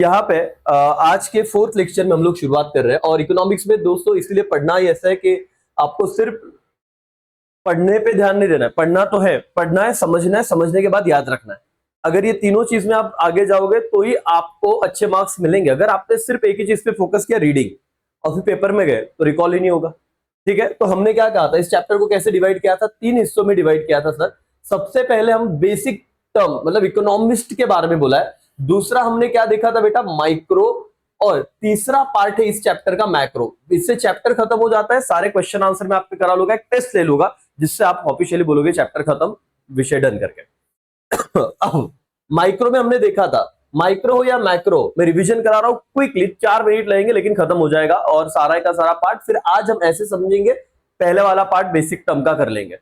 यहाँ पे आज के फोर्थ लेक्चर में हम लोग शुरुआत कर रहे हैं। और इकोनॉमिक्स में दोस्तों इसलिए पढ़ना ही ऐसा है कि आपको सिर्फ पढ़ने पे ध्यान नहीं देना है, पढ़ना तो है, पढ़ना है, समझने के बाद याद रखना है। अगर ये तीनों चीज में आप आगे जाओगे तो ही आपको अच्छे मार्क्स मिलेंगे। अगर आपने सिर्फ एक ही चीज पे फोकस किया, रीडिंग, और फिर पेपर में गए तो रिकॉल ही नहीं होगा। ठीक है, तो हमने क्या कहा था, इस चैप्टर को कैसे डिवाइड किया था, 3 हिस्सों में डिवाइड किया था सर। सबसे पहले हम बेसिक टर्म मतलब इकोनॉमिस्ट के बारे में बोला है। दूसरा हमने क्या देखा था बेटा, माइक्रो। और तीसरा पार्ट है इस चैप्टर का मैक्रो। इससे चैप्टर खत्म हो जाता है, सारे क्वेश्चन आंसर में आपके करा लूंगा, एक टेस्ट ले लूंगा जिससे आप ऑफिशियली बोलोगे चैप्टर खत्म, विषय डन करके। अब माइक्रो में हमने देखा था, माइक्रो हो या मैक्रो, मैं रिवीजन करा रहा हूं क्विकली, 4 मिनट लगेंगे लेकिन खत्म हो जाएगा और सारा का सारा पार्ट। फिर आज हम ऐसे समझेंगे, पहले वाला पार्ट बेसिक टर्म का कर लेंगे।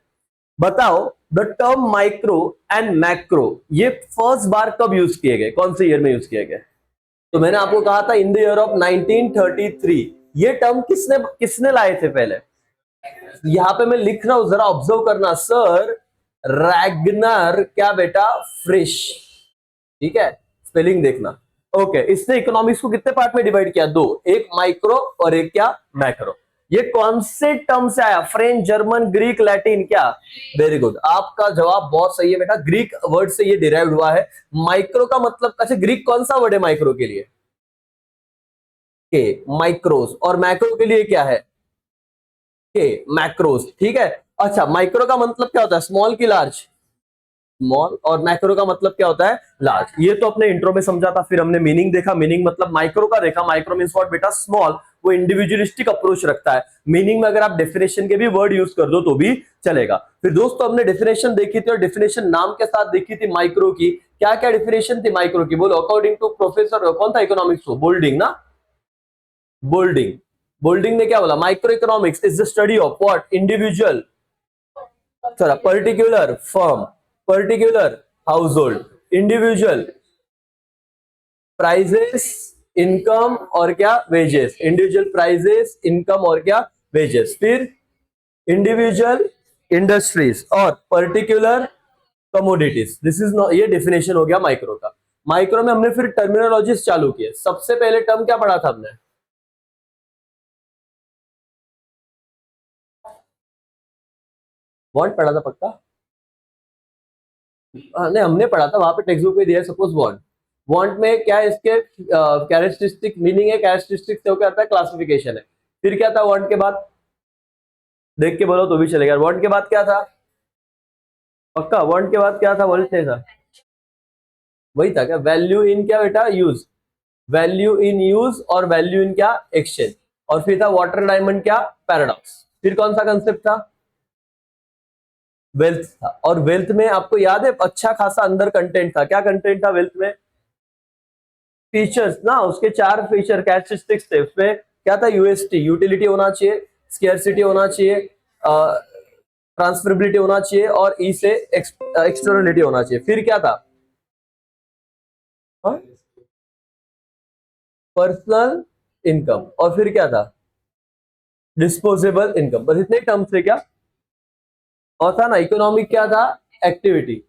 बताओ the term micro and macro ये फर्स्ट बार कब यूज किए गए, कौन से ईयर में यूज किए गए? तो मैंने आपको कहा था इन द ईयर ऑफ 1933। ये टर्म किसने किसने लाए थे पहले? यहां पे मैं लिख रहा हूं, जरा ऑब्जर्व करना सर, रैगनर क्या बेटा, फ्रिश। ठीक है, स्पेलिंग देखना। ओके, इसने इकोनॉमिक्स को कितने पार्ट में डिवाइड किया? 2, एक माइक्रो और एक क्या, मैक्रो। ये कौन से टर्म से आया? फ्रेंच, जर्मन, ग्रीक, लैटिन, क्या? वेरी गुड, आपका जवाब बहुत सही है बेटा, ग्रीक वर्ड से ये डिराइव्ड हुआ है। माइक्रो का मतलब, अच्छा ग्रीक कौन सा वर्ड है माइक्रो के लिए? के, माइक्रोस। और मैक्रो के लिए क्या है? के, मैक्रोस। ठीक है, अच्छा माइक्रो का मतलब क्या होता है, स्मॉल की लार्ज? स्मॉल। और मैक्रो का मतलब क्या होता है, लार्ज। ये तो अपने इंट्रो में समझा था। फिर हमने मीनिंग देखा, मीनिंग मतलब माइक्रो का देखा, माइक्रो मींस व्हाट बेटा, स्मॉल। वो इंडिविजुअलिस्टिक अप्रोच रखता है। मीनिंग में अगर आप डेफिनेशन के भी वर्ड यूज कर दो तो भी चलेगा। फिर दोस्तों हमने डेफिनेशन देखी थी और डेफिनेशन नाम के साथ देखी थी माइक्रो की। क्या क्या डेफिनेशन थी माइक्रो की, बोलो? अकॉर्डिंग टू प्रोफेसर कौन था इकोनॉमिक्स को, बोल्डिंग ना, बोल्डिंग। बोल्डिंग ने क्या बोला, micro economics is the study of what, individual, particular firm, particular household, individual prices, income और क्या, वेजेस। इंडिविजुअल प्राइजेस, इनकम और क्या, वेजेस। फिर इंडिविजुअल इंडस्ट्रीज और particular commodities. This is not, ये डेफिनेशन हो गया माइक्रो का। माइक्रो में हमने फिर टर्मिनोलॉजीज चालू किए। सबसे पहले टर्म क्या पढ़ा था हमने? बॉन्ड पढ़ा था पक्का? नहीं, हमने पढ़ा था, वहां पे टेक्स्ट बुक में दिया है सपोज बॉन्ड। बॉन्ड में क्या है, इसके कैरेक्टरिस्टिक मीनिंग है, कैरेक्टरिस्टिक से क्या आता है, क्लासिफिकेशन है। फिर क्या था बॉन्ड के बाद, देख के बोलो तो भी चलेगा। बॉन्ड के बाद क्या था पक्का? बॉन्ड के बाद क्या था, वर्ल्ड नहीं था? वही था क्या, वैल्यू इन क्या बेटा, यूज। वैल्यू इन यूज और वैल्यू इन क्या, एक्सचेंज। और फिर था वाटर डायमंड क्या, पैराडॉक्स। फिर कौन सा कंसेप्ट था, वेल्थ था। और वेल्थ में आपको याद है अच्छा खासा अंदर कंटेंट था। क्या कंटेंट था वेल्थ में? फीचर्स ना, उसके 4 फीचर कैरेक्टरिस्टिक्स थे। उसमें क्या था, यूएसटी, यूटिलिटी होना चाहिए, स्केर्सिटी होना चाहिए, ट्रांसफरेबिलिटी होना चाहिए और ई से एक्सटर्नलिटी होना चाहिए। फिर क्या था, पर्सनल इनकम। और फिर क्या था, डिस्पोजेबल इनकम। बस इतने टर्म्स थे क्या? और था ना इकोनॉमिक, क्या था, एक्टिविटी,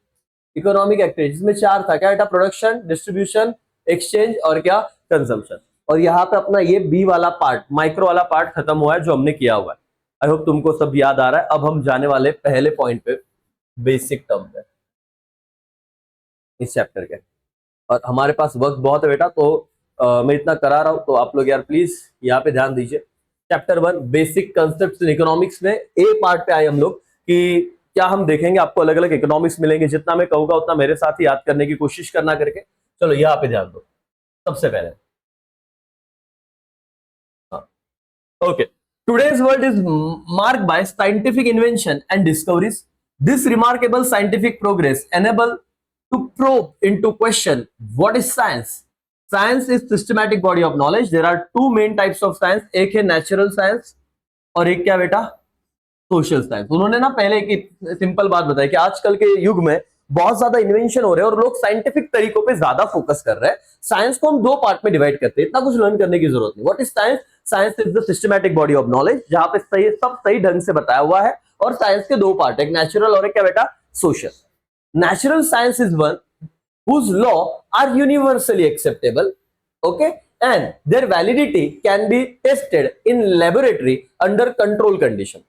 इकोनॉमिक एक्टिविटी, जिसमें 4 था। क्या बेटा, प्रोडक्शन, डिस्ट्रीब्यूशन, एक्सचेंज और क्या, कंजम्पशन। और यहाँ पे अपना ये बी वाला पार्ट, माइक्रो वाला पार्ट खत्म हुआ है जो हमने किया हुआ है। आई होप तुमको सब याद आ रहा है। अब हम जाने वाले पहले पॉइंट पे, बेसिक टर्म पे इस चैप्टर के। और हमारे पास वक्त बहुत है बेटा, तो मैं इतना करा रहा हूं, तो आप लोग यार प्लीज यहाँ पे ध्यान दीजिए। Chapter 1 basic concept in economics में ए पार्ट पे आए हम लोग कि क्या हम देखेंगे, आपको अलग अलग इकोनॉमिक्स मिलेंगे। जितना मैं कहूंगा उतना मेरे साथ ही याद करने की कोशिश करना करके। चलो यहाँ पे ध्यान दो सबसे पहले। Okay, today's world is marked by scientific invention and discoveries. This remarkable scientific progress enable to probe into question what is science. Science is systematic body of knowledge. There are 2 main types of science. एक है natural science और एक क्या बेटा, social science. उन्होंने ना पहले एक सिंपल बात बताई कि आजकल के युग में बहुत ज्यादा इन्वेंशन हो रहे हैं और लोग साइंटिफिक तरीकों पे ज्यादा फोकस कर रहे हैं। साइंस को हम 2 पार्ट में डिवाइड करते हैं, इतना कुछ लर्न करने की जरूरत नहीं। What is science? Science is the systematic body of knowledge, जहां पे सही सब सही ढंग से बताया हुआ है। और साइंस के 2 पार्ट, एक नेचुरल और एक क्या बेटा, social. Natural science is one whose law are universally acceptable okay, and their validity can be tested in laboratory under control condition.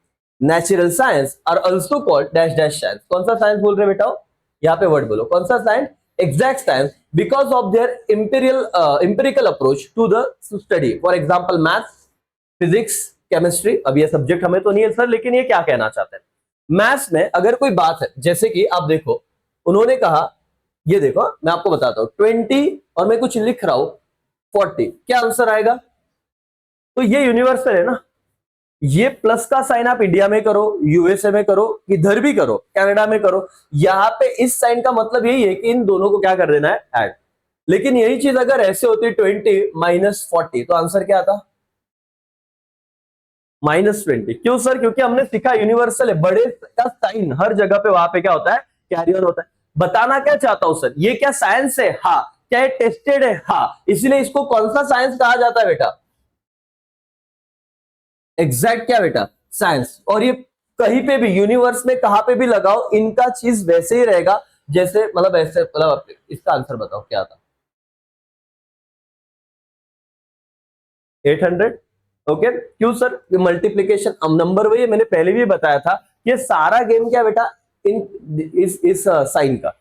Natural science are also called dash dash science. कौन सा science बोल रहे बेटा? यहाँ पे word बोलो, कौन सा साइंस? Exact science, because of their empirical approach to the study. For example maths, physics, chemistry. अब ये सब्जेक्ट हमें तो नहीं है सर, लेकिन ये क्या कहना चाहते हैं? मैथ्स में अगर कोई बात है, जैसे कि आप देखो, उन्होंने कहा, ये देखो मैं आपको बताता हूं, 20 और मैं कुछ लिख रहा हूं 40, क्या आंसर आएगा? तो ये यूनिवर्सल है ना. ये प्लस का साइन आप इंडिया में करो, यूएसए में करो, इधर भी करो, कनाडा में करो, यहां पे इस साइन का मतलब यही है कि इन दोनों को क्या कर देना है? ऐड. लेकिन यही चीज अगर ऐसे होती 20 माइनस 40, तो आंसर क्या आता? -20. क्यों सर? क्योंकि हमने सीखा यूनिवर्सल है, बड़े का साइन हर जगह पे वहां पे क्या होता है? कैरी ऑन होता है. बताना क्या चाहता हूं सर, ये क्या साइंस है? हाँ. क्या टेस्टेड है? हाँ. इसलिए इसको कौन सा साइंस कहा जाता है बेटा? एग्जैक्ट क्या बेटा? साइंस. और ये कहीं पे भी यूनिवर्स में कहां पे भी लगाओ, इनका चीज वैसे ही रहेगा जैसे, मतलब ऐसे, मतलब इसका आंसर बताओ क्या था? 800. ओके. क्यों सर? मल्टीप्लीकेशन नंबर वही है, मैंने पहले भी बताया था. ये सारा गेम क्या बेटा? इस साइन का,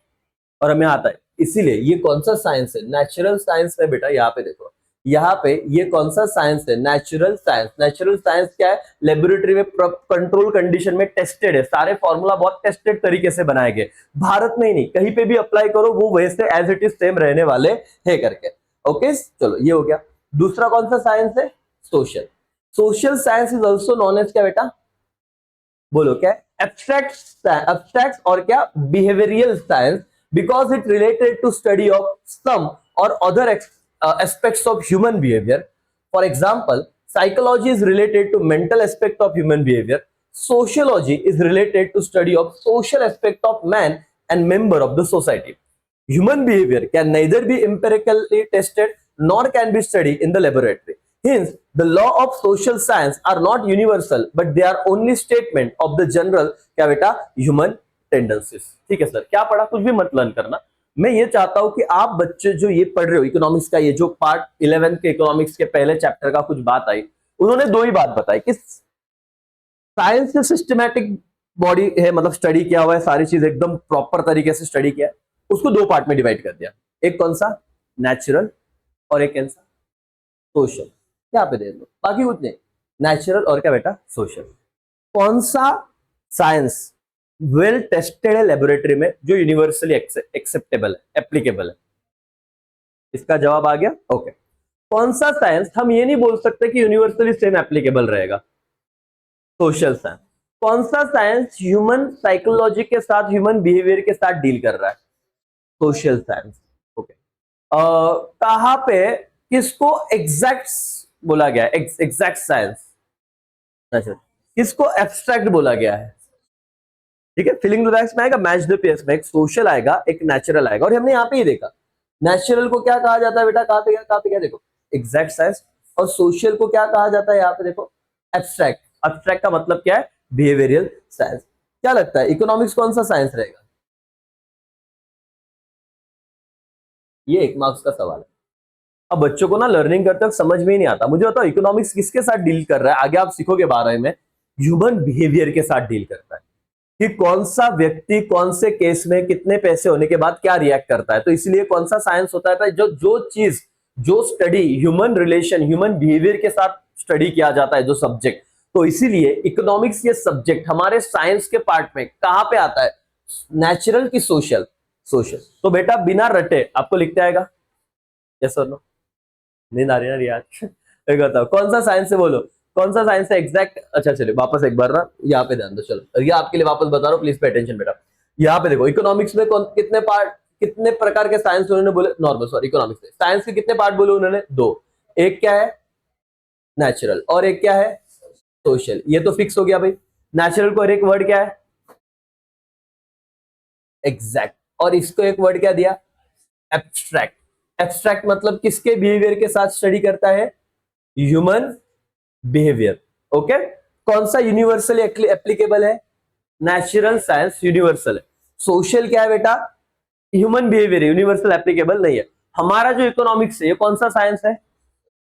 और हमें आता है. इसीलिए ये कौन सा साइंस है? नेचुरल साइंस है बेटा. यहाँ पे देखो, यहाँ पे ये कौन सा साइंस है? Natural science. नेचुरल साइंस क्या है? लेबोरेटरी में कंट्रोल कंडीशन में टेस्टेड है. सारे फॉर्मूला बहुत टेस्टेड तरीके से बनाए गए. भारत में ही नहीं, कहीं पे भी अप्लाई करो, वो वैसे एज इट इज सेम रहने वाले है करके. ओके, चलो ये हो गया. दूसरा कौन सा साइंस है? Social. Social science is also known as क्या बेटा? बोलो क्या? एब्स्ट्रैक्ट और क्या? Behavioural science, because it related to study of some or other aspects of human behavior. For example, psychology is related to mental aspect of human behavior. Sociology is related to study of social aspect of man and member of the society. Human behavior can neither be empirically tested nor can be studied in the laboratory. Hence, the law of social science are not universal, but they are only statement of the general क्या बेटा? human tendencies. ठीक है sir, क्या पढ़ा? कुछ भी मत learn करना. मैं ये चाहता हूं कि आप बच्चे जो ये पढ़ रहे हो इकोनॉमिक्स का, ये जो पार्ट 11 के इकोनॉमिक्स के पहले चैप्टर का कुछ बात आई, उन्होंने दो ही बात बताई कि साइंस से सिस्टमैटिक बॉडी है, मतलब स्टडी किया हुआ है, सारी चीज एकदम प्रॉपर तरीके से स्टडी किया है. उसको दो पार्ट में डिवाइड कर दिया. एक कौन सा? नेचुरल, और एक कौन सा? सोशल. यहाँ पे दे दो, बाकी कुछ नहीं. नेचुरल और क्या बेटा? सोशल. कौन सा साइंस वेल टेस्टेड है लेबोरेटरी में, जो यूनिवर्सली एक्सेप्टेबल है, एप्लीकेबल है? इसका जवाब आ गया. ओके. कौन सा साइंस हम ये नहीं बोल सकते कि यूनिवर्सली सेम एप्लीकेबल रहेगा? Social science. कौन सा साइंस ह्यूमन साइकोलॉजी के साथ, ह्यूमन बिहेवियर के साथ डील कर रहा है? Social science. ओके. कहां पे किसको एग्जैक्ट बोला गया है? Exact science. अच्छा, किसको एब्स्ट्रैक्ट बोला गया है? ठीक है, फिलिंग द ब्लैंक्स में आएगा, मैच द पेयर्स में एक सोशल आएगा, एक नेचुरल आएगा. और हमने यहाँ पे ही देखा, नेचुरल को क्या कहा जाता है बेटा? कहाँ पे क्या देखो? Exact science. और सोशल को क्या कहा जाता है? यहाँ पे देखो, एब्स्ट्रैक्ट. एब्स्ट्रैक्ट का मतलब क्या है? Behavioural science. क्या लगता है इकोनॉमिक्स कौन सा साइंस रहेगा? ये 1 मार्क्स का सवाल है. अब बच्चों को ना लर्निंग करते वक्त समझ में ही नहीं आता. मुझे बताओ इकोनॉमिक्स किसके साथ डील कर रहा है? आगे आप सीखोगे 12 में, ह्यूमन बिहेवियर के साथ डील करता है कि कौन सा व्यक्ति कौन से केस में कितने पैसे होने के बाद क्या रिएक्ट करता है. तो इसलिए कौन सा साइंस होता है? जो चीज, जो study human relation, human behaviour के साथ स्टडी किया जाता है, जो सब्जेक्ट. तो इसीलिए इकोनॉमिक्स ये सब्जेक्ट हमारे साइंस के पार्ट में कहां पे आता है? नेचुरल की सोशल? सोशल. तो बेटा बिना रटे आपको लिखते आएगा. यस और नो? नींद आ रही है ना रियाज? बताओ कौन सा साइंस है, बोलो कौन सा साइंस है एग्जैक्ट. अच्छा चलिए वापस एक बार ना यहाँ पे ध्यान दो. चलो ये आपके लिए वापस बता रहा हूँ, प्लीज पे अटेंशन बेटा. यहाँ पे देखो, इकोनॉमिक्स में कौन कितने पार्ट, कितने प्रकार के साइंस उन्होंने बोले? नॉर्मल, सॉरी, इकोनॉमिक्स में साइंस के कितने पार्ट बोले उन्होंने? 2. एक क्या है? नेचुरल, और एक क्या है? सोशल. ये तो फिक्स हो गया भाई. नेचुरल को एक वर्ड क्या है? एग्जैक्ट. और इसको एक वर्ड क्या दिया? एब्स्ट्रैक्ट. एब्स्ट्रैक्ट मतलब किसके बिहेवियर के साथ स्टडी करता है? Human behaviour. ओके. कौन सा यूनिवर्सली एप्लीकेबल है? नेचुरल साइंस यूनिवर्सल है. सोशल क्या है बेटा? ह्यूमन बिहेवियर, यूनिवर्सल एप्लीकेबल नहीं है. हमारा जो इकोनॉमिक्स है ये कौन सा साइंस है?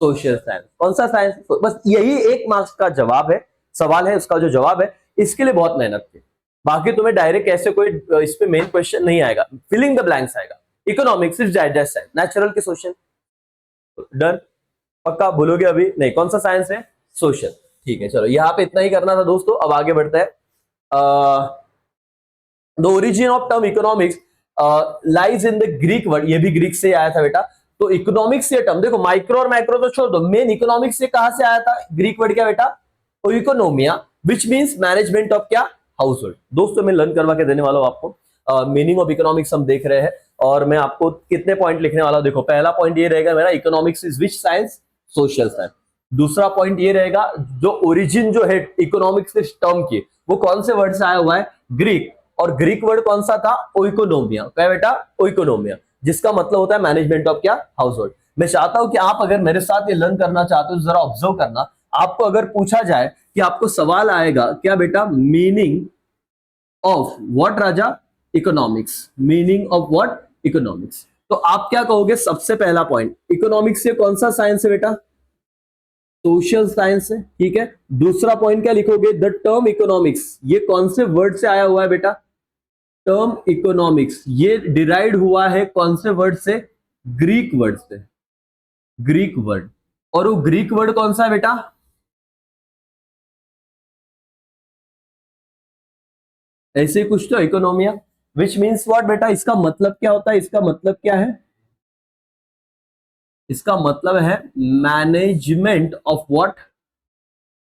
Social science. कौन सा साइंस? बस यही एक मार्क्स का जवाब है, सवाल है, उसका जो जवाब है। इसके लिए बहुत मेहनत की, बाकी तुम्हें डायरेक्ट ऐसे कोई इस पे मेन क्वेश्चन नहीं आएगा, फिलिंग द ब्लैंक्स आएगा। Economics is digest science, natural के सोशल। डन? पक्का बोलोगे अभी? नहीं, कौन सा साइंस है? सोशल। ठीक है, चलो यहाँ पे इतना ही करना था दोस्तों। अब आगे बढ़ते हैं। The origin of term economics lies in the Greek word, ये भी ग्रीक से आया था बेटा। तो इकोनॉमिक्स ये टर्म देखो, माइक्रो और मैक्रो तो छोड़ दो, मेन इकोनॉमिक्स से कहां से आया था? ग्रीक वर्ड क्या बेटा? इकोनोमिया, विच मींस मैनेजमेंट ऑफ क्या? House hold. दोस्तों मैं लर्न करवा के देने वाला हूं आपको। मीनिंग ऑफ इकोनॉमिक्स हम देख रहे हैं और मैं आपको कितने पॉइंट लिखने वाला हूं। देखो पहला पॉइंट ये रहेगा मेरा, economics is which science? Social science. दूसरा पॉइंट ये रहेगा, जो ओरिजिन जो है इकोनॉमिक्स इस टर्म की, वो कौन से वर्ड से आया हुआ है? ग्रीक। और ग्रीक वर्ड कौन सा था? ओइकोनोमिया। क्या बेटा? ओइकोनोमिया, जिसका मतलब होता है मैनेजमेंट ऑफ क्या? House hold. मैं चाहता हूं कि आप अगर मेरे साथ ये लर्न करना चाहते हो, जरा ऑब्जर्व करना। आपको अगर पूछा जाए कि आपको सवाल आएगा क्या बेटा, meaning of what Raja? Economics. Meaning of what? Economics. तो आप क्या कहोगे? सबसे पहला पॉइंट, इकोनॉमिक्स से कौन सा साइंस है बेटा? सोशल साइंस है। ठीक है, दूसरा पॉइंट क्या लिखोगे? द टर्म इकोनॉमिक्स, ये कौन से वर्ड से आया हुआ है बेटा? टर्म इकोनॉमिक्स ये डिराइव्ड हुआ है कौन से वर्ड से? ग्रीक वर्ड से। Greek word. और वो ग्रीक वर्ड कौन सा है बेटा? ऐसे ही कुछ तो, इकोनोमिया। विच मीन्स व्हाट बेटा? इसका मतलब क्या होता है? इसका मतलब क्या है? इसका मतलब है management of what?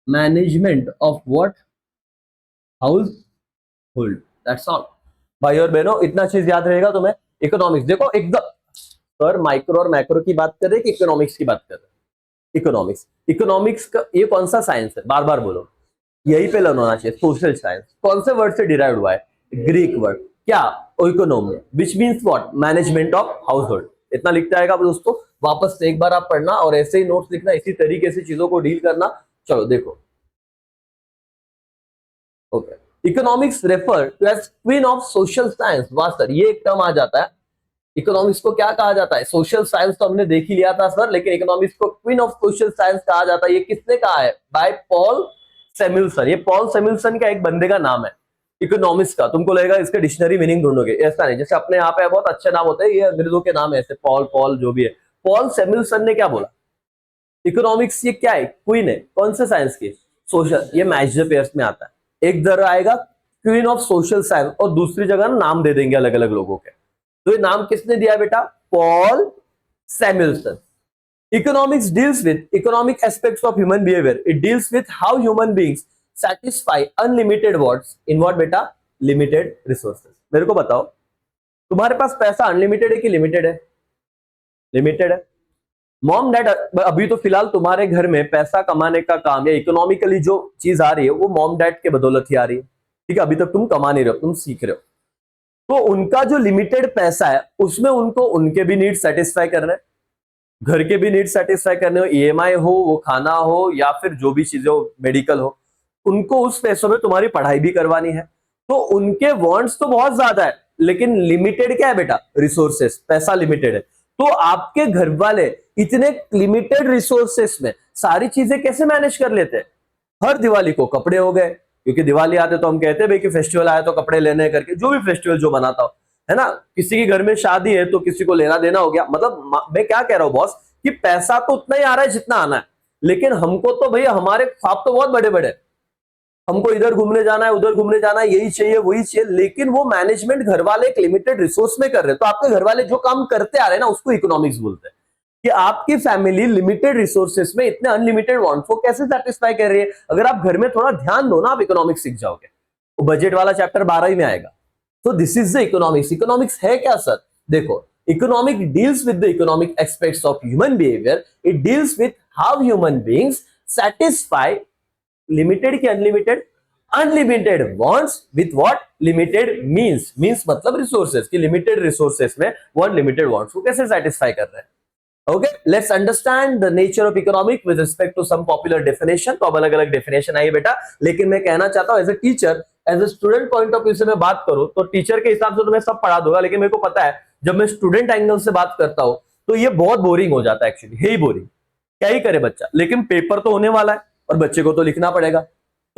Management of what? House hold. That's all भाई और बहनों, इतना चीज याद रहेगा तुम्हें। इकोनॉमिक्स देखो एकदम, सर माइक्रो और मैक्रो की बात कर रहे हैं कि इकोनॉमिक्स की बात कर रहे हैं? इकोनॉमिक्स। इकोनॉमिक्स का ये कौन सा साइंस है? बार बार बोलो, यही पे लर्न होना चाहिए। Social science. कौन से वर्ड से डिराइव्ड हुआ है? Greek word. क्या? Economy, which means what? Management of household. इतना लिखता आएगा दोस्तों। वापस से एक बार आप पढ़ना और ऐसे ही नोट्स लिखना, इसी तरीके से चीजों को डील करना। चलो देखो, okay. Economics refer to as queen of social science. वाह सर, ये एक टर्म आ जाता है। इकोनॉमिक्स को क्या कहा जाता है? सोशल साइंस तो हमने देख ही लिया था सर, लेकिन इकोनॉमिक्स को क्वीन ऑफ सोशल साइंस कहा जाता है। ये किसने कहा है? By Paul Samuelson. ये पॉल सैमुअल्सन का एक बंदे का नाम है इकोनॉमिक्स का। तुमको लगेगा इसका डिक्शनरी मीनिंग ढूंढोगे, ऐसा नहीं। जैसे अपने यहाँ पे बहुत अच्छे नाम होते हैं, ये अंग्रेजों के नाम है ऐसे, पॉल पॉल जो भी है। पॉल सैमुअल्सन ने क्या बोला? इकोनॉमिक्स ये क्या है? क्वीन है। कौन से साइंस की? सोशल। ये मैच द पेयर्स में आता है। एक जगह आएगा क्वीन ऑफ सोशल साइंस और दूसरी जगह नाम दे देंगे अलग अलग लोगों के। तो ये नाम किसने दिया बेटा? Paul Samuelson. Economics deals with economic aspects of human behavior. It deals with how human beings satisfy unlimited wants in what बेटा? Limited resources. मेरे को बताओ, तुम्हारे पास पैसा अनलिमिटेड है कि लिमिटेड है? लिमिटेड है। मॉम डैड, अभी तो फिलहाल तुम्हारे घर में पैसा कमाने का काम या इकोनॉमिकली जो चीज आ रही है वो मॉम डैड के बदौलत ही आ रही है। ठीक है, अभी तक तुम कमा नहीं रहे हो, तुम सीख रहे हो। तो उनका जो लिमिटेड पैसा है उसमें उनको उनके भी नीड सेटिस्फाई करना है, घर के भी नीड सेटिस्फाई करने हो, ईएमआई हो, वो खाना हो या फिर जो भी चीजें हो, मेडिकल हो, उनको उस पैसों में तुम्हारी पढ़ाई भी करवानी है। तो उनके वांट्स तो बहुत ज्यादा है, लेकिन लिमिटेड क्या है बेटा? रिसोर्सेस। पैसा लिमिटेड है। तो आपके घर वाले इतने लिमिटेड रिसोर्सेस में सारी चीजें कैसे मैनेज कर लेते हैं? हर दिवाली को कपड़े हो गए, क्योंकि दिवाली आते तो हम कहते हैं भाई कि फेस्टिवल आया तो कपड़े लेने करके, जो भी फेस्टिवल जो मनाता हो, है ना। किसी के घर में शादी है तो किसी को लेना देना हो गया। मतलब मैं क्या कह रहा हूं बॉस, कि पैसा तो उतना ही आ रहा है जितना आना है, लेकिन हमको तो भैया हमारे ख्वाब तो बहुत बड़े बड़े, हमको इधर घूमने जाना है, उधर घूमने जाना है, यही चाहिए वही चाहिए, लेकिन वो मैनेजमेंट घर वाले एक लिमिटेड रिसोर्स में कर रहे हैं। तो आपके घर वाले जो काम करते आ रहे हैं ना, उसको इकोनॉमिक्स बोलते हैं। कि आपकी फैमिली लिमिटेड रिसोर्सेस में इतने अनलिमिटेड वांट्स को कैसे सेटिस्फाई कर रही है। अगर आप घर में थोड़ा ध्यान दो ना, आप इकोनॉमिक्स सीख जाओगे। वो बजट वाला चैप्टर 12 ही में आएगा। तो this is the economics. Economics है क्या सर? देखो, economic deals with the economic aspects of human behaviour. It deals with how human beings satisfy limited की unlimited, unlimited wants with what? Limited means. Means मतलब resources, कि limited resources में वो unlimited wants को कैसे satisfy कर रहे हैं। Okay, let's understand the nature of economic with respect to some popular definition. तो अब अलग अलग डेफिनेशन आई बेटा, लेकिन मैं कहना चाहता हूं as a teacher, as a student point of view से मैं बात करूं तो टीचर के हिसाब से तो मैं सब पढ़ा दूंगा, लेकिन मेरे को पता है जब मैं स्टूडेंट एंगल से बात करता हूं तो ये बहुत बोरिंग हो जाता है, एक्चुअली है ही बोरिंग, क्या ही करे बच्चा, लेकिन पेपर तो होने वाला है और बच्चे को तो लिखना पड़ेगा।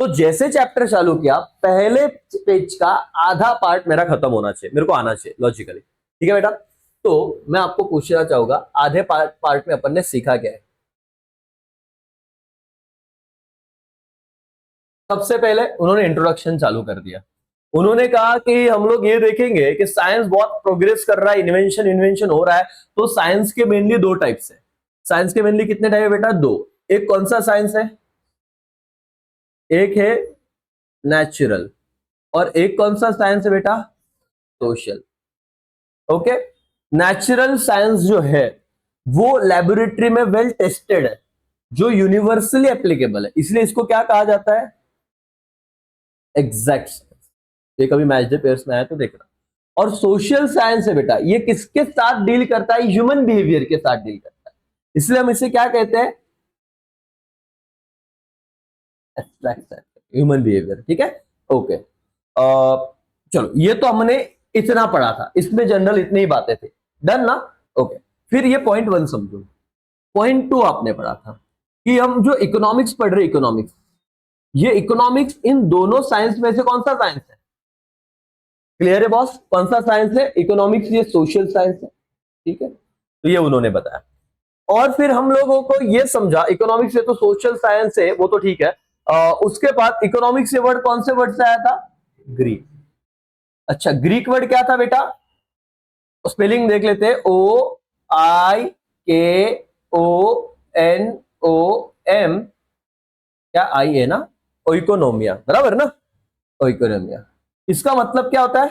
तो जैसे चैप्टर चालू किया, पहले पेज का आधा पार्ट मेरा खत्म होना चाहिए, मेरे को आना चाहिए लॉजिकली, ठीक है बेटा। तो मैं आपको पूछना चाहूंगा, आधे पार्ट में अपन ने सीखा क्या है। सबसे पहले उन्होंने इंट्रोडक्शन चालू कर दिया, उन्होंने कहा कि हम लोग ये देखेंगे कि साइंस बहुत प्रोग्रेस कर रहा है, इन्वेंशन इन्वेंशन हो रहा है। तो साइंस के मेनली दो टाइप्स है। साइंस के मेनली कितने टाइप है बेटा? दो। एक कौन सा साइंस है? एक है नेचुरल, और एक कौन सा साइंस है बेटा? सोशल। ओके। नेचुरल साइंस जो है वो लेबोरेटरी में वेल टेस्टेड है, जो यूनिवर्सली एप्लीकेबल है, इसलिए इसको क्या कहा जाता है? एग्जैक्ट। ये कभी मैच डे पेयर्स में आया तो देखना। और सोशल साइंस है बेटा, ये किसके साथ डील करता है? ह्यूमन बिहेवियर के साथ डील करता है, इसलिए हम इसे क्या कहते हैं? एब्स्ट्रैक्ट ह्यूमन बिहेवियर, ठीक है। ओके। चलो, ये तो हमने इतना पढ़ा था, इसमें जनरल इतनी ही बातें थी, डन ना? ओके। फिर ये पॉइंट 1 समझो। पॉइंट 2 आपने पढ़ा था कि हम जो इकोनॉमिक्स पढ़ रहे, इकोनॉमिक्स, ये इकोनॉमिक्स इन दोनों साइंस में से कौन सा साइंस है? क्लियर है बॉस? कौन सा साइंस है? इकोनॉमिक्स। ये सोशल साइंस है, ठीक है। तो ये उन्होंने बताया। और फिर हम लोगों को ये समझा, इकोनॉमिक्स से तो सोशल साइंस है, वो तो ठीक है। उसके बाद इकोनॉमिक्स से वर्ड कौन से वर्ड से आया था? ग्रीक। अच्छा, ग्रीक वर्ड क्या था बेटा? स्पेलिंग देख लेते हैं। OIKONOM, क्या आई है ना? ओइकोनोमिया, बराबर ना? ओइकोनोमिया। इसका मतलब क्या होता है?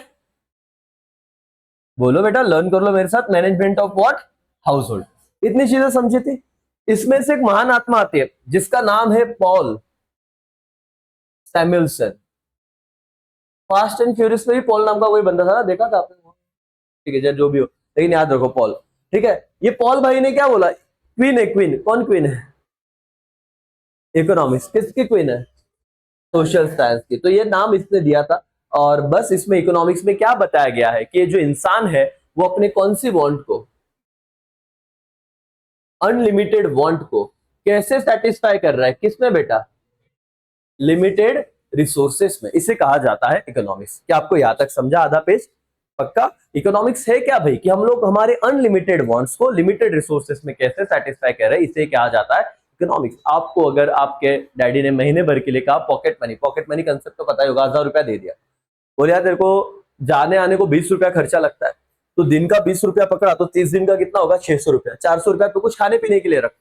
बोलो बेटा, लर्न कर लो मेरे साथ। Management of what? House hold. इतनी चीजें समझी थी। इसमें से एक महान आत्मा आती है जिसका नाम है पॉल सैमुएल्सन। फास्ट एंड फ्यूरियस में भी पॉल नाम का कोई बंदा था, देखा था आपने? ठीक है, जो भी हो, लेकिन याद रखो पॉल, ठीक है। ये पॉल भाई ने क्या बोला? क्वीन है, क्वीन। कौन क्वीन है? इकोनॉमिक्स। किसकी क्वीन है? सोशल साइंस की। तो ये नाम इसने दिया था। और बस इसमें इकोनॉमिक्स में क्या बताया गया है कि जो इंसान है वो अपने कौन सी वांट को, अनलिमिटेड वांट को कैसे सेटिस्फाई कर रहा है? किसमें बेटा? लिमिटेड रिसोर्सेस में। इसे कहा जाता है इकोनॉमिक्स। क्या आपको यहां तक समझा? आधा पेज पक्का? इकोनॉमिक्स है क्या भाई? कि हम लोग हमारे अनलिमिटेड वांट्स को लिमिटेड रिसोर्सेस में कैसे सेटिस्फाई कर रहे हैं, इसे कहा जाता है इकोनॉमिक्स। आपको अगर आपके डैडी ने महीने भर के लिए कहा पॉकेट मनी कंसेप्ट तो पता ही होगा, 1000 रुपया दे दिया, बोले यार तेरे को जाने आने को 20 रुपया खर्चा लगता है, तो दिन का 20 रुपया पकड़ा तो 30 दिन का कितना होगा? 600 रुपया। 400 रुपया तो कुछ खाने पीने के लिए रख,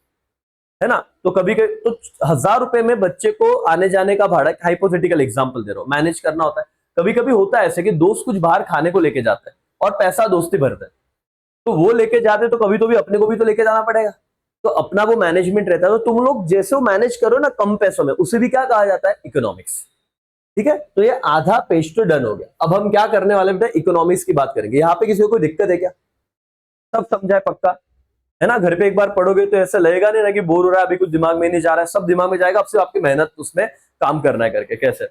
है ना? तो कभी तो 1000 रुपए में बच्चे को आने जाने का भाड़ा, हाइपोथेटिकल एग्जांपल दे रहा हूं, मैनेज करना होता है। कभी कभी होता है ऐसे कि दोस्त कुछ बाहर खाने को लेके जाता है और पैसा दोस्ती भरता है, तो वो लेके जाते तो कभी तो भी अपने को भी तो लेके जाना पड़ेगा, तो अपना वो मैनेजमेंट रहता है। तो तुम लोग जैसे वो मैनेज करो ना कम पैसों में, उसे भी क्या कहा जाता है? इकोनॉमिक्स, ठीक है। तो ये आधा पेज तो डन हो गया। अब हम क्या करने वाले बेटा? इकोनॉमिक्स की बात करेंगे। यहाँ पे किसी को कोई दिक्कत है क्या? सब समझा है पक्का? है ना? घर पे एक बार पढ़ोगे तो ऐसा लगेगा नहीं ना कि बोर हो रहा है, अभी कुछ दिमाग में नहीं जा रहा है, सब दिमाग में जाएगा। अब सिर्फ आपकी मेहनत उसमें काम करना है करके। कैसे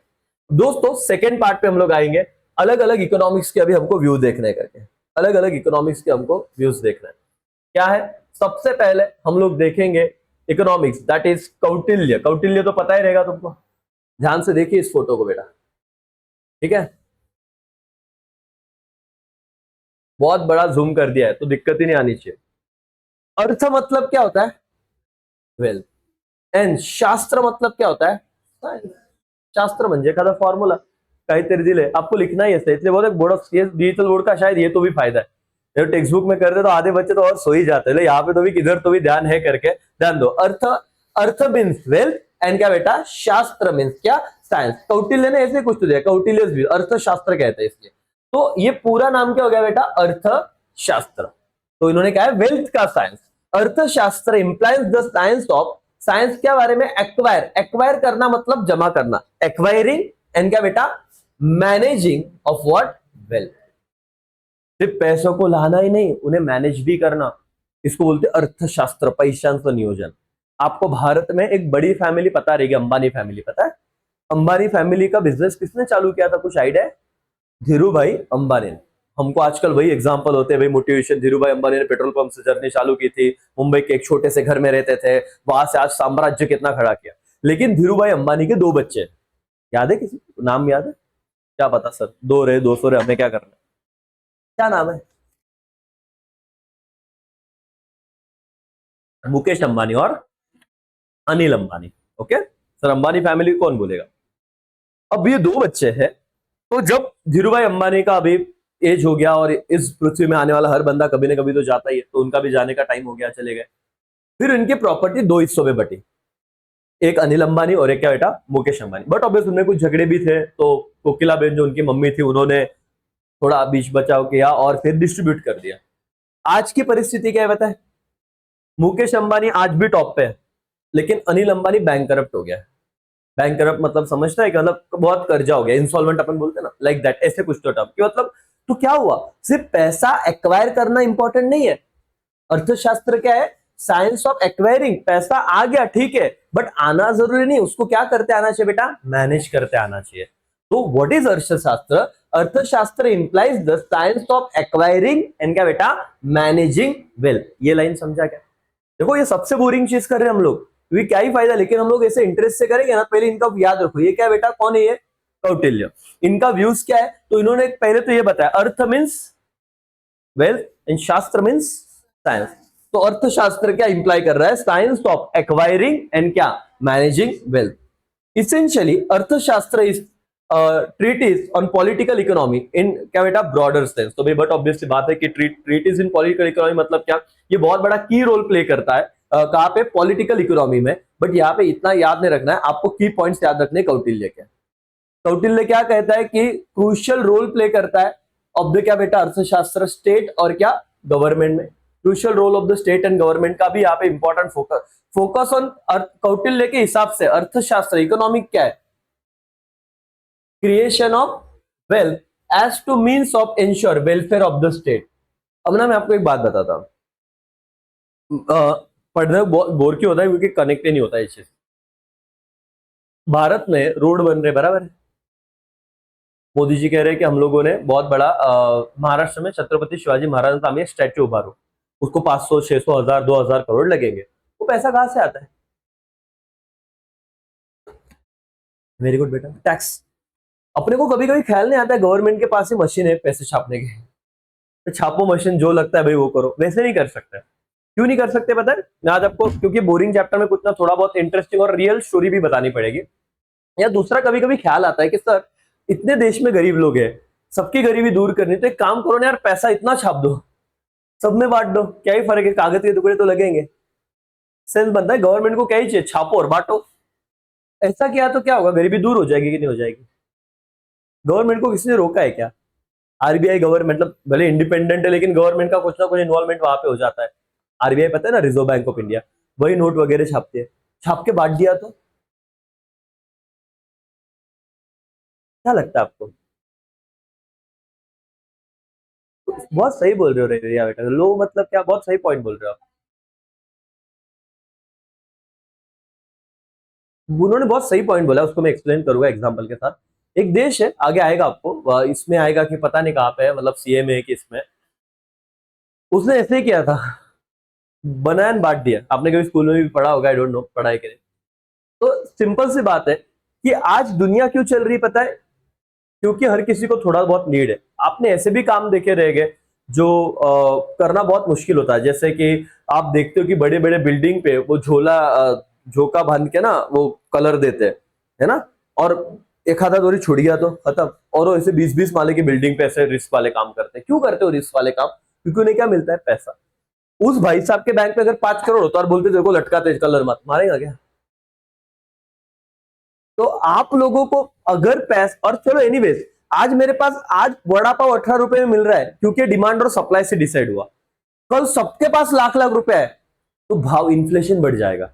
दोस्तों? सेकेंड पार्ट पे हम लोग आएंगे। अलग अलग इकोनॉमिक्स के अभी हमको व्यू देखने करके, अलग अलग इकोनॉमिक्स के हमको व्यूज देखना है। क्या है? सबसे पहले हम लोग देखेंगे economics that is Kautilya. Kautilya तो पता ही रहेगा तुमको। ध्यान से देखिए इस फोटो को बेटा, ठीक है। बहुत बड़ा जूम कर दिया है तो दिक्कत ही नहीं आनी चाहिए। अर्थ मतलब क्या होता है? वेल्थ। एंड शास्त्र मतलब क्या होता है? सायन्स। शास्त्र म्हणजे एखादा फॉर्म्युला काहीतरी दिले, आपको लिखना ही ऐसे, इसलिए बहुत बोर्ड ऑफ डिजिटल बोर्ड का शायद ये तो भी फायदा है। जब टेक्स्ट बुक में करते तो आधे बच्चे तो और सो ही जाते हैं, यहाँ पे तो भी किधर तो भी ध्यान है करके ध्यान दो। अर्थ, अर्थ मीन्स वेल्थ, एंड क्या बेटा? शास्त्र मीन्स क्या? साइंस। कौटिल्य ने ऐसे कुछ तो दिया, कौटिल्य अर्थशास्त्र कहते हैं इसलिए। तो ये पूरा नाम क्या हो गया बेटा? अर्थशास्त्र। तो इन्होंने कहा है वेल्थ का साइंस। अर्थशास्त्र implies the science of, science के बारे में एक्वायर, एक्वायर करना मतलब जमा करना, एक्वायरिंग एंड क्या बेटा? Managing of what? वेल्थ। सिर्फ पैसों को लाना ही नहीं, उन्हें मैनेज भी करना, इसको बोलते अर्थशास्त्र, पैशांचं नियोजन। आपको भारत में एक बड़ी फैमिली पता रहेगी, अंबानी फैमिली, पता है? अंबानी फैमिली का बिजनेस किसने चालू किया था? कुछ आइडिया है? धीरू भाई अंबानी ने। हमको आजकल वही एग्जांपल होते हैं, वही मोटिवेशन। धीरूभाई अंबानी ने पेट्रोल पंप से जर्नी चालू की थी, मुंबई के एक छोटे से घर में रहते थे, वहां से आज साम्राज्य कितना खड़ा किया। लेकिन धीरूभाई अंबानी के 2 बच्चे हैं। याद है किसी को? नाम याद है? क्या पता सर, 2 रहे 200 रहे, हमें क्या करना है? क्या नाम है? मुकेश अंबानी और Anil Ambani. Okay sir, Ambani family को कौन बोलेगा? अब ये 2 बच्चे हैं, तो जब धीरूभाई अंबानी का अभी एज हो गया और इस पृथ्वी में आने वाला हर बंदा कभी ना कभी तो जाता ही है, तो उनका भी जाने का टाइम हो गया, चले गए। फिर इनकी प्रॉपर्टी 2 हिस्सों में बटी, एक अनिल अंबानी और एक क्या बेटा, मुकेश अंबानी। बट ऑब्वियस उनमें कुछ झगड़े भी थे, तो कोकिला बेन जो उनकी मम्मी थी, उन्होंने थोड़ा बीच बचाव किया और फिर डिस्ट्रीब्यूट कर दिया। आज की परिस्थिति क्या है बताए? मुकेश अंबानी आज भी टॉप पे है, लेकिन अनिल अंबानी बैंक करप्ट हो गया है। बैंक करप्ट मतलब समझता है कि मतलब बहुत कर्जा हो गया, इंसॉल्वेंट अपन बोलते हैं ना, लाइक दैट, ऐसे कुछ तो टर्म कि मतलब। तो क्या हुआ? सिर्फ पैसा एक्वायर करना इंपॉर्टेंट नहीं है। अर्थशास्त्र क्या है? Science of acquiring. पैसा आ गया ठीक है, बट आना जरूरी नहीं, उसको क्या करते आना चाहिए बेटा? मैनेज करते आना चाहिए। तो व्हाट इज अर्थशास्त्र? अर्थशास्त्र implies the science of acquiring and क्या बेटा? Managing wealth. ये लाइन समझा क्या? देखो ये सबसे बोरिंग चीज कर रहे हैं हम लोग, क्योंकि क्या ही फायदा, लेकिन हम लोग ऐसे इंटरेस्ट से करेंगे ना। पहले इनका याद रखो, ये क्या बेटा, कौन है ये? कौटिल्य। इनका व्यूज क्या है? तो इन्होंने पहले तो ये बताया, artha means wealth and shastra means science. तो अर्थशास्त्र क्या इंप्लाई कर रहा है? साइंस ऑफ एक्वायरिंग एंड क्या? Managing wealth. Essentially Arthashastra is treatise on political economy in क्या बेटा? Broader sense. तो भाई बट ऑब्वियसली बात है कि ट्रीटीज इन पॉलिटिकल इकोनॉमी मतलब क्या? ये बहुत बड़ा की रोल प्ले करता है कहां पे? पॉलिटिकल इकोनॉमी में। बट यहाँ पे इतना याद नहीं रखना है आपको, की पॉइंट्स याद रखने। कौटिल्य के, कौटिल्य क्या कहता है कि क्रूशियल रोल प्ले करता है ऑफ द क्या बेटा? अर्थशास्त्र, स्टेट और क्या? गवर्नमेंट में। Crucial role of the state and government का भी यहाँ पे इंपॉर्टेंट फोकस ऑन। कौटिल्य के हिसाब से अर्थशास्त्र, इकोनॉमिक क्या है? Creation of wealth as to means of insure welfare of the state. अब ना मैं आपको एक बात बताता हूं, पढ़ने में बोर क्यों होता है? क्योंकि कनेक्ट ही नहीं होता है चीज। भारत में रोड बन रहे, बराबर है। मोदी जी कह रहे हैं कि हम लोगों ने बहुत बड़ा महाराष्ट्र में छत्रपति शिवाजी महाराज का हमें स्टैच्यू उभारो, उसको 500, 600, 1000, 2000 करोड़ लगेंगे। वो पैसा कहां से आता है? वेरी गुड बेटा, टैक्स। अपने को कभी कभी ख्याल नहीं आता है गवर्नमेंट के पास ही मशीन है पैसे छापने की, तो छापो मशीन, जो लगता है भाई वो करो। वैसे नहीं कर सकते। क्यों नहीं कर सकते पता है? मैं आज आपको, क्योंकि बोरिंग चैप्टर में कुछ ना थोड़ा बहुत इंटरेस्टिंग और रियल स्टोरी भी बतानी पड़ेगी। या दूसरा, कभी कभी ख्याल आता है कि सर इतने देश में गरीब लोग हैं, सबकी गरीबी दूर करनी, तो एक काम करो ना यार, पैसा इतना छाप दो, सब में बांट दो, क्या ही फर्क है, कागज के टुकड़े तो लगेंगे। सेंस बनता है। गवर्नमेंट को क्या ही चाहिए? छापो और बांटो। ऐसा किया तो क्या होगा? गरीबी दूर हो जाएगी कि नहीं हो जाएगी? गवर्नमेंट को किसी ने रोका है क्या? आरबीआई गवर्नमेंट मतलब भले इंडिपेंडेंट है, लेकिन गवर्नमेंट का कुछ ना कुछ इन्वॉल्वमेंट वहां पे हो जाता है। आरबीआई पता है ना, रिजर्व बैंक ऑफ इंडिया, वही नोट वगैरह छापती है। छाप के बांट दिया तो क्या लगता है आपको? बहुत सही बोल रहे हो रिया बेटा, लो मतलब क्या, बहुत सही पॉइंट बोल रहे हो आप। उन्होंने बहुत सही पॉइंट बोला, उसको मैं एक्सप्लेन करूंगा एग्जांपल के साथ। एक देश है, आगे आएगा आपको, इसमें आएगा कि पता नहीं कहाँ पे है, मतलब सीएम है कि इसमें। उसने ऐसे ही किया था, बनाया and बांट दिया। आपने कभी स्कूल में भी पढ़ा होगा, आई डोंट नो पढ़ा है कि नहीं। तो सिंपल सी बात है कि आज दुनिया क्यों चल रही पता है? क्योंकि हर किसी को थोड़ा बहुत नीड है। आपने ऐसे भी काम देखे रहेंगे जो करना बहुत मुश्किल होता है, जैसे कि आप देखते हो कि बड़े बड़े बिल्डिंग पे वो झोला झोका बांध के ना वो कलर देते हैं, है ना। और एक आधा दोरी छुट गया तो खत्म। और वो ऐसे 20-20 माले की बिल्डिंग पे ऐसे रिस्क वाले काम करते हैं। क्यों करते हो रिस्क वाले काम? क्योंकि उन्हें क्या मिलता है? पैसा। उस भाई साहब के बैंक में अगर 5 करोड़ होता और बोलते देखो लटकाते कलर मत, मारेगा क्या? तो आप लोगों को अगर पैसा, और चलो एनीवेज, आज मेरे पास आज वड़ा पाव 18 रुपए में मिल रहा है क्योंकि डिमांड और सप्लाई से डिसाइड हुआ। कल सबके पास लाख लाख रुपए है तो भाव, इन्फ्लेशन बढ़ जाएगा।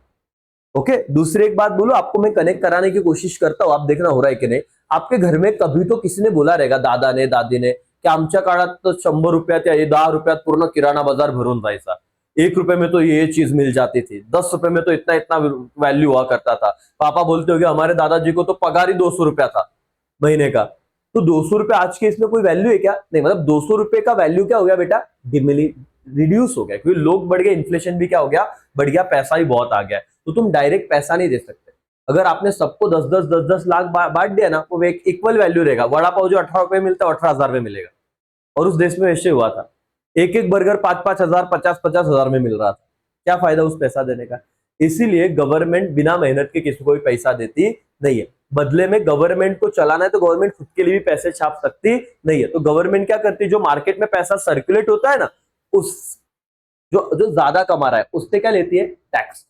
ओके, दूसरी एक बात बोलो, आपको मैं कनेक्ट कराने की कोशिश करता हूं, आप देखना हो रहा है कि नहीं। आपके घर में कभी तो किसी ने बोला रहेगा, दादा ने, दादी ने, की आमच्या काळात तो 100 रुपयात या 10 रुपयात पूर्ण किराणा बाजार भरून जायचा, 1 रुपए में तो ये चीज मिल जाती थी, 10 रुपए में तो इतना इतना वैल्यू हुआ करता था। पापा बोलते हो कि हमारे दादाजी को तो पगार ही 200 रुपया था महीने का। तो 200 रुपए आज के इसमें कोई वैल्यू है क्या? नहीं, मतलब 200 रुपए का वैल्यू क्या हो गया बेटा? रिड्यूस हो गया, क्योंकि लोग बढ़ गए, इन्फ्लेशन भी क्या हो गया? बढ़ गया, पैसा ही बहुत आ गया है। तो तुम डायरेक्ट पैसा नहीं दे सकते। अगर आपने सबको 10-10 लाख बांट दिया ना, वो एक इक्वल वैल्यू रहेगा। वड़ा पाव जो 18 रुपए मिलता है 18,000 में मिलेगा, और उस देश में ऐसे हुआ था। एक एक बर्गर 5-5 हजार, 50-50 हजार में मिल रहा था। क्या फायदा उस पैसा देने का? इसीलिए गवर्नमेंट बिना मेहनत के किसी को भी पैसा देती नहीं है। बदले में गवर्नमेंट को चलाना है तो गवर्नमेंट खुद के लिए भी पैसे छाप सकती नहीं है। तो गवर्नमेंट क्या करती है? जो मार्केट में पैसा सर्कुलेट होता है ना, उस जो जो ज्यादा कमा रहा है उससे क्या लेती है? टैक्स।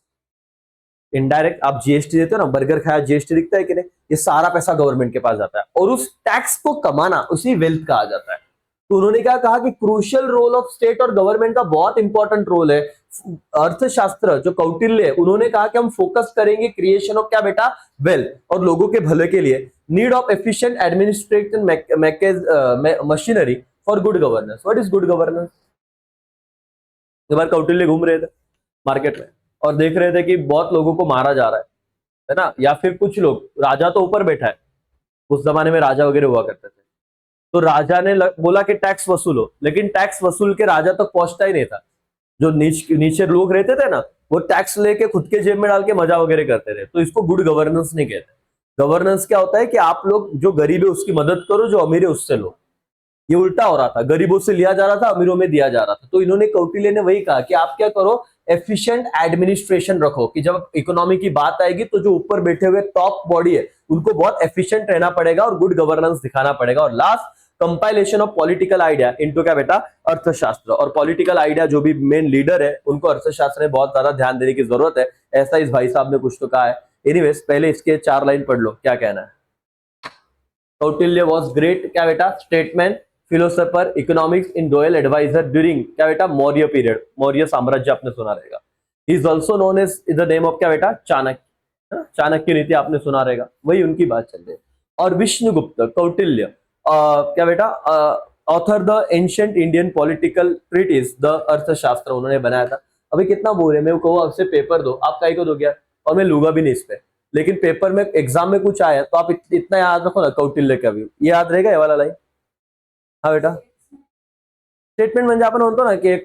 इनडायरेक्ट आप जीएसटी देते हो ना, बर्गर खाया जीएसटी दिखता है कि नहीं? ये सारा पैसा गवर्नमेंट के पास जाता है, और उस टैक्स को कमाना उसी वेल्थ कहा जाता है। तो उन्होंने क्या कहा कि क्रूशियल रोल ऑफ स्टेट और गवर्नमेंट का बहुत इंपॉर्टेंट रोल है। अर्थशास्त्र जो कौटिल्य है, उन्होंने कहा कि हम फोकस करेंगे क्रिएशन ऑफ क्या बेटा? वेल्थ और लोगों के भले के लिए। Need of efficient administration machinery for good governance. What is good governance? एक बार कौटिल्य घूम रहे थे मार्केट में और देख रहे थे कि बहुत लोगों को मारा जा रहा है ना, या फिर कुछ लोग, राजा तो ऊपर बैठा है, उस जमाने में राजा वगैरह हुआ करते थे, तो राजा ने बोला कि टैक्स वसूलो, लेकिन टैक्स वसूल के राजा तक पहुंचता ही नहीं था। जो नीचे लोग रहते थे ना, वो टैक्स लेके खुद के जेब में डाल के मजा वगैरह करते थे। तो इसको गुड गवर्नेंस नहीं कहते। गवर्नेंस क्या होता है कि आप लोग जो गरीब है उसकी मदद करो, जो अमीर है उससे लो। ये उल्टा हो रहा था, गरीबों से लिया जा रहा था, अमीरों में दिया जा रहा था। तो इन्होंने, कौटिल्य ने वही कहा कि आप क्या करो? एफिशिएंट एडमिनिस्ट्रेशन रखो, कि जब इकोनॉमी की बात आएगी तो जो ऊपर बैठे हुए टॉप बॉडी है उनको बहुत एफिशिएंट रहना पड़ेगा और गुड गवर्नेंस दिखाना पड़ेगा। और last, compilation of political idea into क्या बेटा? अर्थशास्त्र। और पॉलिटिकल आइडिया जो भी मेन लीडर है उनको अर्थशास्त्र में बहुत ज्यादा ध्यान देने की जरूरत है। ऐसा इस भाई साहब ने कुछ तो कहा है। एनीवेज, पहले इसके 4 लाइन पढ़ लो, क्या कहना है। कौटिल्य वॉज ग्रेट क्या बेटा? Statesman, philosopher, economics in royal advisor during क्या बेटा? मौर्य पीरियड। मौर्य साम्राज्य आपने सुना रहेगा। He is also known as the name of क्या बेटा? चाणक्य। चाणक्य नीति आपने सुना रहेगा, वही उनकी बात चल रही है। और विष्णुगुप्त कौटिल्य क्या बेटा? Author the ancient Indian political treatise the अर्थशास्त्र उन्होंने बनाया था। अभी कितना बोल रहे, मैं कहूँ आपसे पेपर दो, आप काहे को दो गया, और मैं लूंगा भी नहीं इस पे। लेकिन पेपर में एग्जाम में कुछ आया तो आप इतना याद रखो ना, कौटिल्य का भी ये याद रहेगा, ये वाला लाइन। हाँ बेटा, स्टेटमेंट म्हणजे आपण म्हणतो ना की एक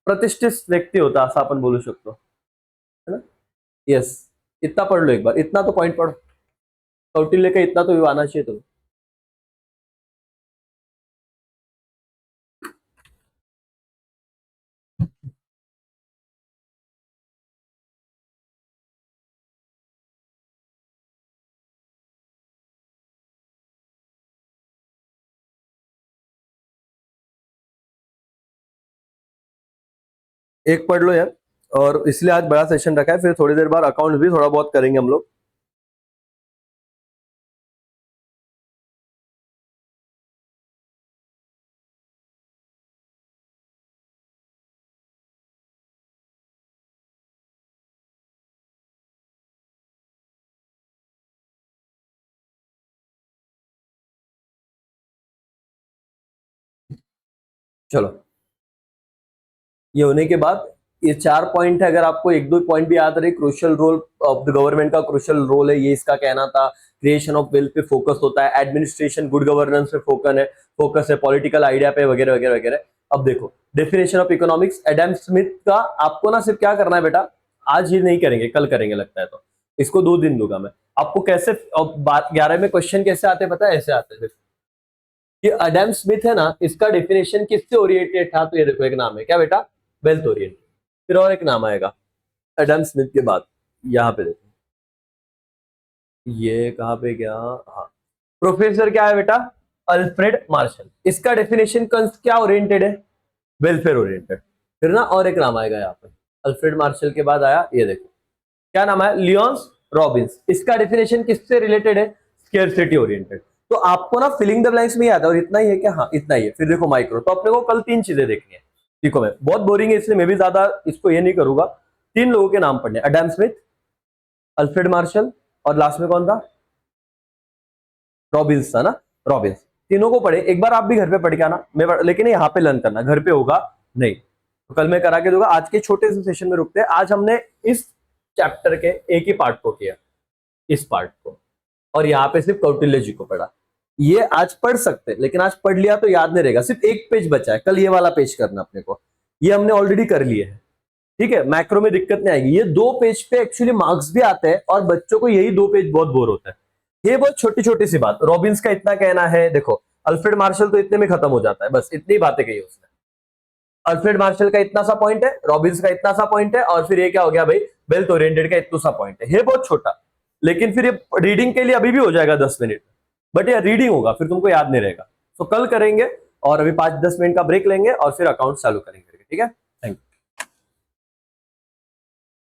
प्रतिष्ठित व्यक्ती होता असं आपण बोलू शकतो, है ना? यस, इतना पढ़ लो एक बार, इतना तो पॉइंट पढ़ो। कौटिल्य का इतना तो आना चाहिए तुम्हें। एक पढ़ लो यार, और इसलिए आज बड़ा सेशन रखा है, फिर थोड़ी देर बाद अकाउंट भी थोड़ा बहुत करेंगे हम लोग। चलो, ये होने के बाद ये 4 पॉइंट है, अगर आपको एक दो पॉइंट भी याद रहे, crucial role of the government का क्रूशियल रोल है, ये इसका कहना था। क्रिएशन ऑफ वेल्थ पे फोकस होता है, एडमिनिस्ट्रेशन गुड गवर्नेंस पे फोकस है, पॉलिटिकल आइडिया पे वगैरह वगैरह वगैरह। अब देखो, definition of economics Adam Smith का, आपको ना सिर्फ क्या करना है बेटा, आज ही नहीं करेंगे, कल करेंगे लगता है, तो इसको 2 दिन दूंगा मैं आपको। कैसे 11 में क्वेश्चन कैसे आते पता है? ऐसे आते हैं। ये एडम स्मिथ है ना, इसका डेफिनेशन किससे ओरिएंटेड था? तो ये देखो, एक नाम है क्या बेटा? Wealth oriented. फिर और एक नाम आएगा एडम स्मिथ के बाद, यहाँ पे देखो, ये कहाँ पे गया? हाँ, प्रोफेसर क्या है बेटा? Alfred Marshall. इसका डेफिनेशन क्या ओरिएंटेड है? Welfare oriented. फिर ना और एक नाम आएगा यहाँ पे, अल्फ्रेड मार्शल के बाद आया, ये देखो क्या नाम है? Lions Robins. इसका डेफिनेशन किससे रिलेटेड है? Scarcity oriented. तो आपको ना फिलिंग द ब्लैंक्स में याद है, और इतना ही है क्या? हाँ, इतना ही है। फिर देखो माइक्रो, तो अपने को कल 3 चीजें देखनी है। देखो, मैं बहुत बोरिंग है इसलिए मैं भी ज्यादा इसको ये नहीं करूंगा। 3 लोगों के नाम पढ़ने, एडम स्मिथ, अल्फ्रेड मार्शल, और लास्ट में कौन था? रॉबिन्स था ना, रॉबिन्स। तीनों को पढ़े एक बार, आप भी घर पे पढ़ के आना, लेकिन यहाँ पे लर्न करना, घर पे होगा नहीं, तो कल मैं करा के दूंगा। आज के छोटे से सेशन में रुकते हैं। आज हमने इस चैप्टर के एक ही पार्ट को किया, इस पार्ट को, और यहाँ पे सिर्फ कौटिल्य जी को पढ़ा। ये आज पढ़ सकते हैं, लेकिन आज पढ़ लिया तो याद नहीं रहेगा, सिर्फ एक पेज बचा है, कल ये वाला पेज करना अपने को, ये हमने ऑलरेडी कर लिए है। ठीक है, मैक्रो में दिक्कत नहीं आएगी। ये 2 पेज पे एक्चुअली मार्क्स भी आते हैं और बच्चों को यही 2 पेज बहुत बोर होता है। ये बहुत छोटी छोटी सी बात। रॉबिन्स का इतना कहना है, देखो अल्फ्रेड मार्शल तो इतने में खत्म हो जाता है, बस इतनी बातें कही उसने। अल्फ्रेड मार्शल का इतना सा पॉइंट है, रॉबिन्स का इतना सा पॉइंट है, और फिर ये क्या हो गया भाई, वेल्थ ओरिएंटेड का इतना सा पॉइंट है। ये बहुत छोटा, लेकिन फिर ये रीडिंग के लिए अभी भी हो जाएगा 10 मिनट, बट ये रीडिंग होगा, फिर तुमको याद नहीं रहेगा। तो कल करेंगे, और अभी 5-10 मिनट का ब्रेक लेंगे और फिर अकाउंट चालू करेंगे। ठीक है।